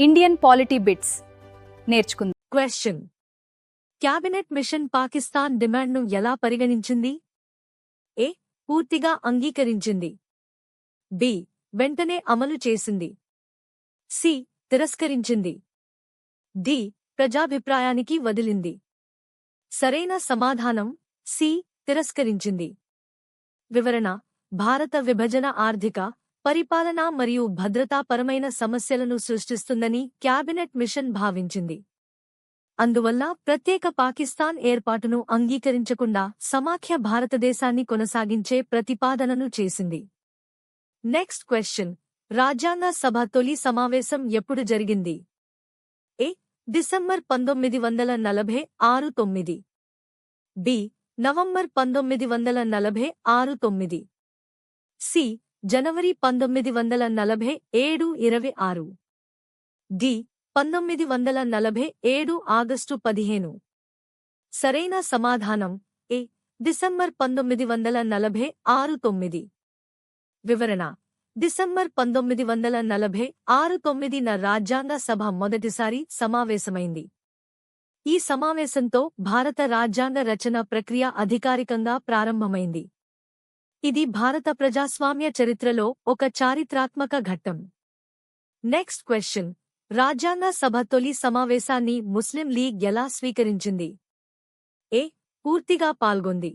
Indian polity bits నేర్చుకుందాం. Question: cabinet machine Pakistan డిమాండ్ను ఎలా పరిగణించింది? ఏ. పూర్తిగా అంగీకరించింది. బి. వెంటనే అమలు చేసింది. సి. తిరస్కరించింది. డి. ప్రజాభిప్రాయానికి వదిలింది. సరైన సమాధానం సి. తిరస్కరించింది. వివరణ: భారత విభజన ఆర్థిక, పరిపాలనా మరియు భద్రతాపరమైన సమస్యలను సృష్టిస్తుందని క్యాబినెట్ మిషన్ భావించింది. అందువల్ల ప్రత్యేక పాకిస్తాన్ ఏర్పాటును అంగీకరించకుండా సమాఖ్య భారతదేశాన్ని కొనసాగించే ప్రతిపాదనను చేసింది. నెక్స్ట్ క్వశ్చన్: రాజ్యాంగ సభ తొలి సమావేశం ఎప్పుడు జరిగింది? ఏ. డిసెంబర్ 1946 9. బి. నవంబర్ 1946 9. సి. జనవరి 1947 26. డి. 1947 ఆగస్టు 15. సరైన సమాధానం ఏ. డిసెంబర్ 1946 9. వివరణ: డిసెంబర్ 1946 9న రాజ్యాంగ సభ మొదటిసారి సమావేశమైంది. ఈ సమావేశంతో భారత రాజ్యాంగ రచన ప్రక్రియ అధికారికంగా ప్రారంభమైంది. ఇది భారత ప్రజాస్వామ్య చరిత్రలో ఒక చారిత్రాత్మక ఘట్టం. నెక్స్ట్ క్వశ్చన్: రాజ్యాంగ సభ తొలి సమావేశాన్ని ముస్లిం లీగ్ ఎలా స్వీకరించింది? ఏ. పూర్తిగా పాల్గొంది.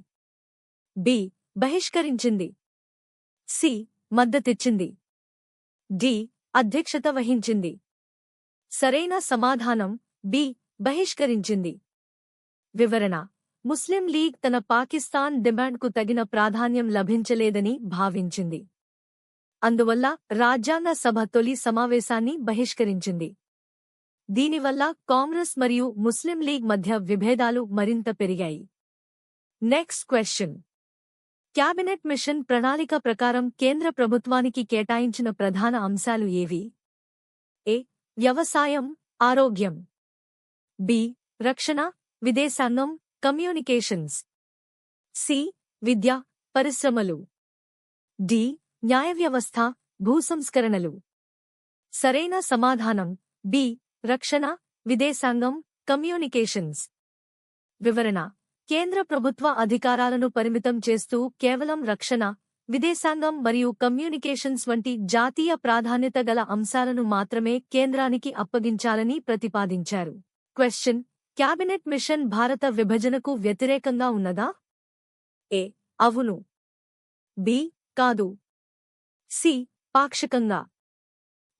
బి. బహిష్కరించింది. సి. మద్దతిచ్చింది. డి. అధ్యక్షత వహించింది. సరైన సమాధానం బి. బహిష్కరించింది. వివరణ: ముస్లిం లీగ్ తన పాకిస్తాన్ డిమాండ్కు తగిన ప్రాధాన్యం లభించలేదని భావించింది. అందువల్ల రాజ్యాంగ సభ తొలి సమావేశాన్ని బహిష్కరించింది. దీనివల్ల కాంగ్రెస్ మరియు ముస్లిం లీగ్ మధ్య విభేదాలు మరింత పెరిగాయి. నెక్స్ట్ క్వశ్చన్: క్యాబినెట్ మిషన్ ప్రణాళిక ప్రకారం కేంద్ర ప్రభుత్వానికి కేటాయించిన ప్రధాన అంశాలు ఏవి? ఏ. వ్యవసాయం, ఆరోగ్యం. బి. రక్షణ, విదేశాంగం, కమ్యూనికేషన్స్. సి. విద్య, పరిశ్రమలు. డి. న్యాయ వ్యవస్థ, భూసంస్కరణలు. సరైన సమాధానం బి. రక్షణ, విదేశాంగం, కమ్యూనికేషన్స్. వివరణ: కేంద్ర ప్రభుత్వ అధికారాలను పరిమితం చేస్తూ కేవలం రక్షణ, విదేశాంగం మరియు కమ్యూనికేషన్స్ వంటి జాతీయ ప్రాధాన్యత గల అంశాలను మాత్రమే కేంద్రానికి అప్పగించాలని ప్రతిపాదించారు. క్వశ్చన్: క్యాబినెట్ మిషన్ భారత విభజనకు వ్యతిరేకంగా ఉన్నదా? ఏ. అవును. బి. కాదు. సి. పాక్షికంగా.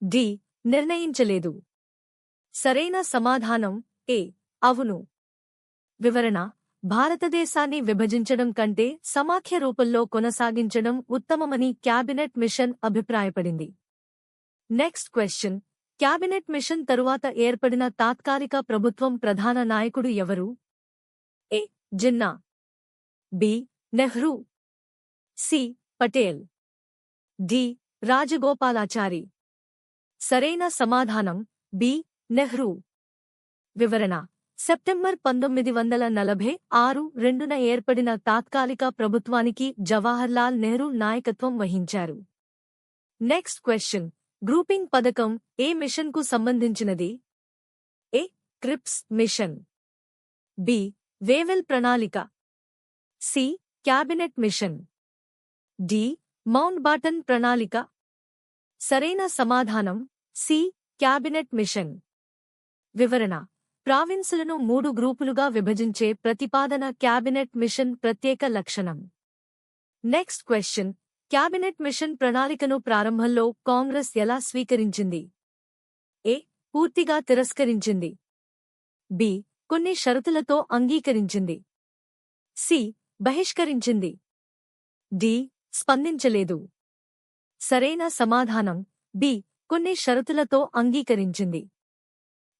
డి. నిర్ణయించలేదు. సరైన సమాధానం ఏ. అవును. వివరణ: భారతదేశాన్ని విభజించడం కంటే సమాఖ్య రూపంలో కొనసాగించడం ఉత్తమమని క్యాబినెట్ మిషన్ అభిప్రాయపడింది. నెక్స్ట్ క్వశ్చన్: క్యాబినెట్ మిషన్ తరువాత ఏర్పడిన తాత్కాలిక ప్రభుత్వం ప్రధాన నాయకుడు ఎవరు? A. Jinnah. B. Nehru. C. Patel. D. Rajagopalachari. సరైన సమాధానం బి. నెహ్రూ. వివరణ: సెప్టెంబర్ 1946 2న ఏర్పడిన తాత్కాలిక ప్రభుత్వానికి జవహర్లాల్ నెహ్రూ నాయకత్వం వహించారు. నెక్స్ట్ క్వశ్చన్: గ్రూపింగ్ పథకం ఏ మిషన్కు సంబంధించినది? A. Cripps mission. B. Wavell ప్రణాళిక. C. Cabinet mission. D. Mountbatten ప్రణాళిక. సరైన సమాధానం సి. Cabinet machine. వివరణ: ప్రావిన్సులను 3 గ్రూపులుగా విభజించే ప్రతిపాదన క్యాబినెట్ మిషన్ ప్రత్యేక లక్షణం. నెక్స్ట్ క్వశ్చన్: క్యాబినెట్ మిషన్ ప్రణాళికను ప్రారంభంలో కాంగ్రెస్ ఎలా స్వీకరించింది? ఏ. పూర్తిగా తిరస్కరించింది. బి. కొన్ని షరతులతో అంగీకరించింది. సి. బహిష్కరించింది. డి. స్పందించలేదు. సరైన సమాధానం బి. కొన్ని షరతులతో అంగీకరించింది.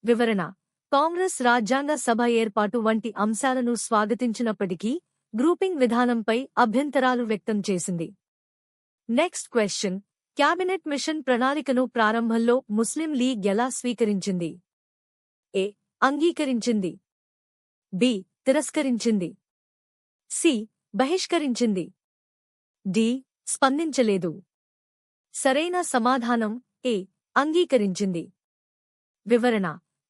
వివరణ: కాంగ్రెస్ రాజ్యాంగ సభ ఏర్పాటు వంటి అంశాలను స్వాగతించినప్పటికీ గ్రూపింగ్ విధానంపై అభ్యంతరాలు వ్యక్తం చేసింది. నెక్స్ట్ క్వశ్చన్: క్యాబినెట్ మిషన్ ప్రణాళికను ప్రారంభంలో ముస్లిం లీగ్ ఎలా స్వీకరించింది? ఏ. అంగీకరించింది. బి. తిరస్కరించింది. సి. బహిష్కరించింది. డి. స్పందించలేదు. సరైన సమాధానం ఏ. అంగీకరించింది. వివరణ: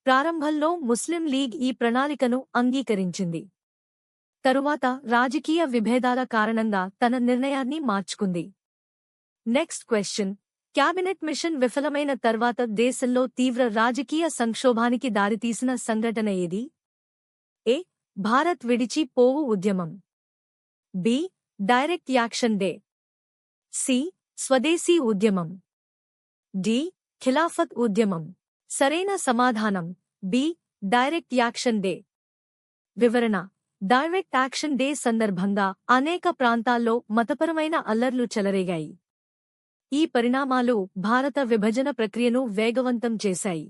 ప్రారంభంలో ముస్లిం లీగ్ ఈ ప్రణాళికను అంగీకరించింది. తరువాత రాజకీయ విభేదాల కారణంగా తన నిర్ణయాన్ని మార్చుకుంది. నెక్స్ట్ క్వశ్చన్: క్యాబినెట్ మిషన్ విఫలమైన తర్వాత దేశంలో తీవ్ర రాజకీయ సంక్షోభానికి దారితీసిన సంఘటన ఏది? ఏ. భారత్ విడిచి పోవు ఉద్యమం. B. Direct action day. C. Swadeshi ఉద్యమం. డి. ఖిలాఫత్ ఉద్యమం. సరైన సమాధానం బి. Direct action day. వివరణ: డైరెక్ట్ యాక్షన్ డే సందర్భంగా అనేక ప్రాంతాల్లో మతపరమైన అల్లర్లు చెలరేగాయి. ఈ పరిణామాలు భారత విభజన ప్రక్రియను వేగవంతం చేశాయి.